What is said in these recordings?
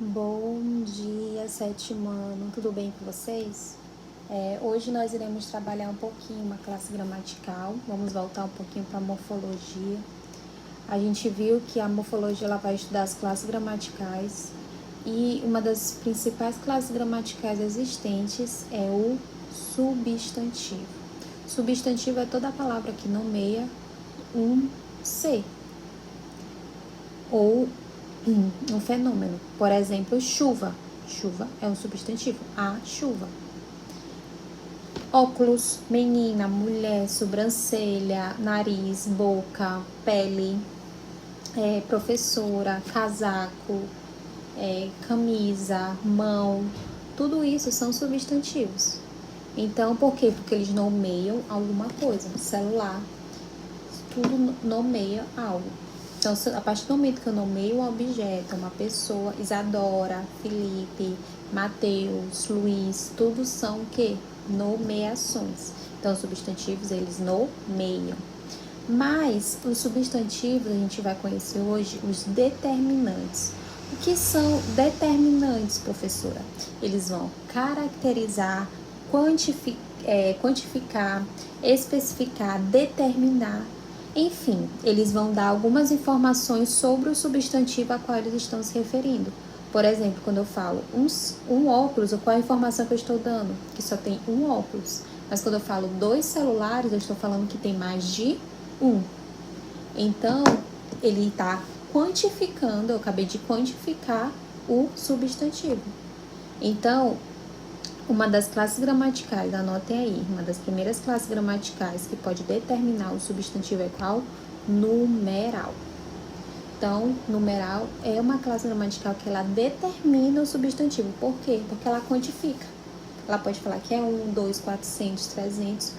Bom dia, sétimo ano, tudo bem com vocês? Hoje nós iremos trabalhar um pouquinho uma classe gramatical, vamos voltar um pouquinho para a morfologia. A gente viu que a morfologia ela vai estudar as classes gramaticais e uma das principais classes gramaticais existentes é o substantivo. Substantivo é toda palavra que nomeia um ser ou um fenômeno. Por exemplo, chuva. Chuva é um substantivo. A chuva. Óculos, menina, mulher, sobrancelha, nariz, boca, pele, professora, casaco, camisa, mão. Tudo isso são substantivos. Então, por quê? Porque eles nomeiam alguma coisa. Celular, tudo nomeia algo. Então, a partir do momento que eu nomeio um objeto, uma pessoa, Isadora, Felipe, Mateus, Luiz, tudo são o quê? Nomeações. Então, os substantivos, eles nomeiam. Mas, os substantivos, a gente vai conhecer hoje os determinantes. O que são determinantes, professora? Eles vão caracterizar, quantificar, especificar, determinar. Enfim, eles vão dar algumas informações sobre o substantivo a qual eles estão se referindo. Por exemplo, quando eu falo um óculos, qual é a informação que eu estou dando? Que só tem um óculos. Mas quando eu falo 2 celulares, eu estou falando que tem mais de um. Então, ele está quantificando, eu acabei de quantificar o substantivo. Então, uma das classes gramaticais, anotem aí, uma das primeiras classes gramaticais que pode determinar o substantivo é qual? Numeral. Então, numeral é uma classe gramatical que ela determina o substantivo. Por quê? Porque ela quantifica. Ela pode falar que é 1, 2, 400, 300,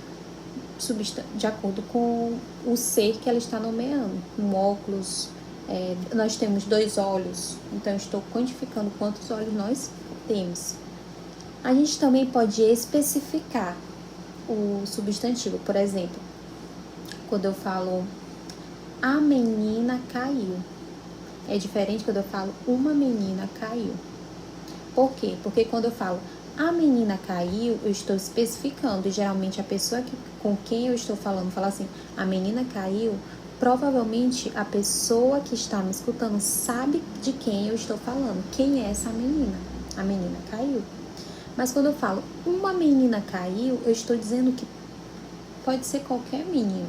de acordo com o ser que ela está nomeando. Um óculos, nós temos 2 olhos, então eu estou quantificando quantos olhos nós temos. A gente também pode especificar o substantivo. Por exemplo, quando eu falo a menina caiu, é diferente quando eu falo uma menina caiu. Por quê? Porque quando eu falo a menina caiu, eu estou especificando. E geralmente a pessoa com quem eu estou falando fala assim, a menina caiu. Provavelmente a pessoa que está me escutando sabe de quem eu estou falando. Quem é essa menina? A menina caiu. Mas quando eu falo uma menina caiu, eu estou dizendo que pode ser qualquer menina.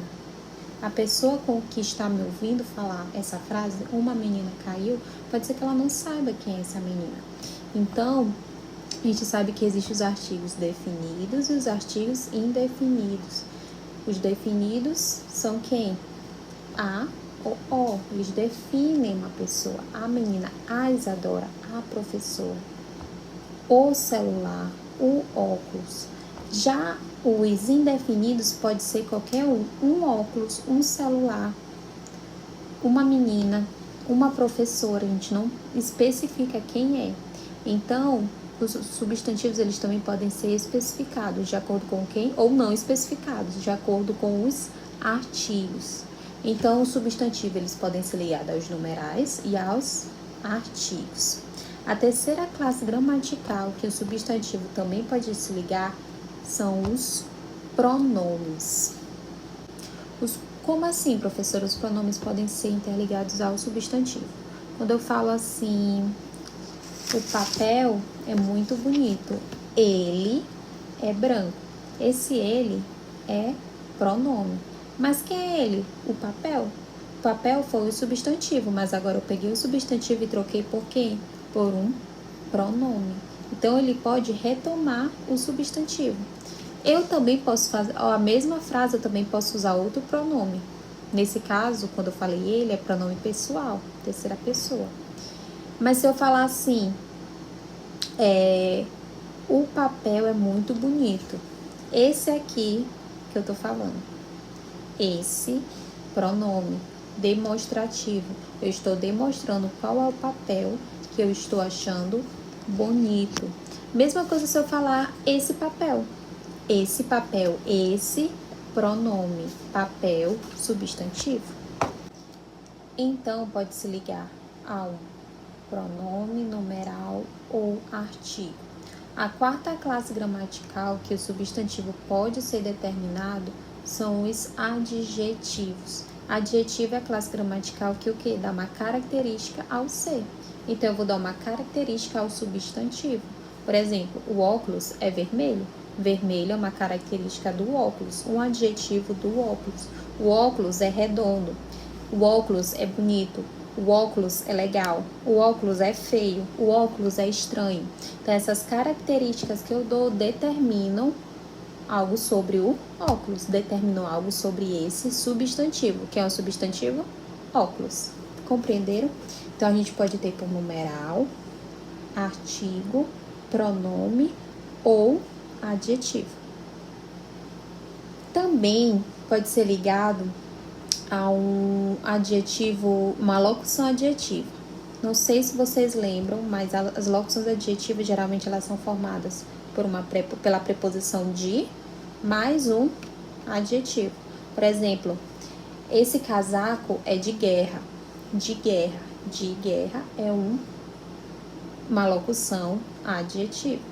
A pessoa com que está me ouvindo falar essa frase, uma menina caiu, pode ser que ela não saiba quem é essa menina. Então, a gente sabe que existem os artigos definidos e os artigos indefinidos. Os definidos são quem? A ou O. Eles definem uma pessoa. A menina, a Isadora, a professora. O celular, o óculos. Já os indefinidos pode ser qualquer um óculos, um celular, uma menina, uma professora, a gente não especifica quem é. Então, os substantivos eles também podem ser especificados de acordo com quem ou não especificados, de acordo com os artigos. Então, os substantivos eles podem ser ligados aos numerais e aos artigos. A terceira classe gramatical que o substantivo também pode se ligar são os pronomes. Como assim, professor? Os pronomes podem ser interligados ao substantivo. Quando eu falo assim, o papel é muito bonito. Ele é branco. Esse ele é pronome. Mas quem é ele? O papel. O papel foi o substantivo, mas agora eu peguei o substantivo e troquei por quem? Por um pronome. Então, ele pode retomar o substantivo. Eu também posso fazer a mesma frase, eu também posso usar outro pronome. Nesse caso, quando eu falei ele, é pronome pessoal, terceira pessoa. Mas se eu falar assim, o papel é muito bonito. Esse aqui que eu tô falando. Esse pronome demonstrativo. Eu estou demonstrando qual é o papel que eu estou achando bonito. Mesma coisa se eu falar esse papel. Esse papel, esse pronome, papel, substantivo. Então, pode se ligar ao pronome, numeral ou artigo. A quarta classe gramatical que o substantivo pode ser determinado são os adjetivos. Adjetivo é a classe gramatical que o quê? Dá uma característica ao ser. Então, eu vou dar uma característica ao substantivo. Por exemplo, o óculos é vermelho. Vermelho é uma característica do óculos, um adjetivo do óculos. O óculos é redondo. O óculos é bonito. O óculos é legal, o óculos é feio, o óculos é estranho. Então, essas características que eu dou determinam algo sobre o óculos, determinam algo sobre esse substantivo. Que é o substantivo? Óculos. Compreenderam? Então, a gente pode ter por numeral, artigo, pronome ou adjetivo. Também pode ser ligado a um adjetivo, uma locução adjetiva. Não sei se vocês lembram, mas as locuções adjetivas geralmente elas são formadas pela preposição de mais um adjetivo. Por exemplo, esse casaco é de guerra. De guerra. De guerra é uma locução adjetiva,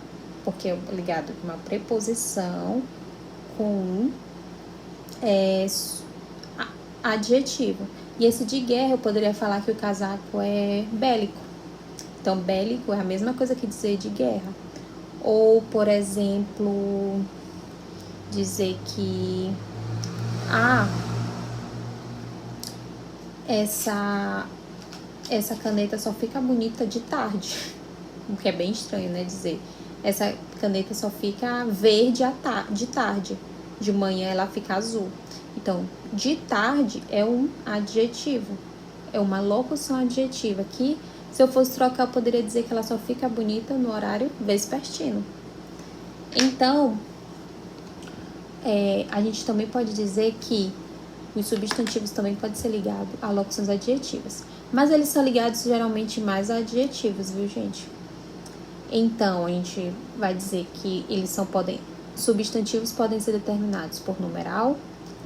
porque é ligado com uma preposição com adjetivo. E esse de guerra eu poderia falar que o casaco é bélico. Então, bélico é a mesma coisa que dizer de guerra. Ou, por exemplo, dizer que essa caneta só fica bonita de tarde. O que é bem estranho, né? Dizer essa caneta só fica verde de tarde. De manhã ela fica azul. Então, de tarde é um adjetivo, é uma locução adjetiva que, se eu fosse trocar, eu poderia dizer que ela só fica bonita no horário vespertino. Então, a gente também pode dizer que os substantivos também podem ser ligados a locuções adjetivas, mas eles são ligados geralmente mais a adjetivos, viu, gente? Então, a gente vai dizer que substantivos podem ser determinados por numeral,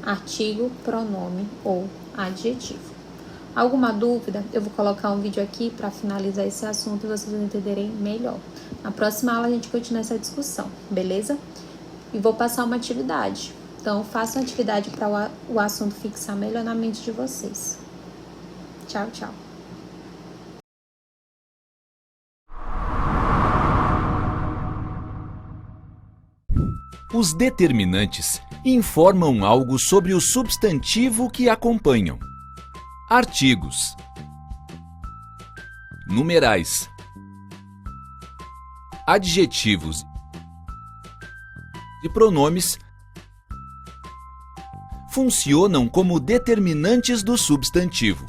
artigo, pronome ou adjetivo. Alguma dúvida? Eu vou colocar um vídeo aqui para finalizar esse assunto e vocês vão entenderem melhor. Na próxima aula a gente continua essa discussão, beleza? E vou passar uma atividade. Então, façam atividade para o assunto fixar melhor na mente de vocês. Tchau, tchau. Os determinantes informam algo sobre o substantivo que acompanham. Artigos, numerais, adjetivos e pronomes funcionam como determinantes do substantivo.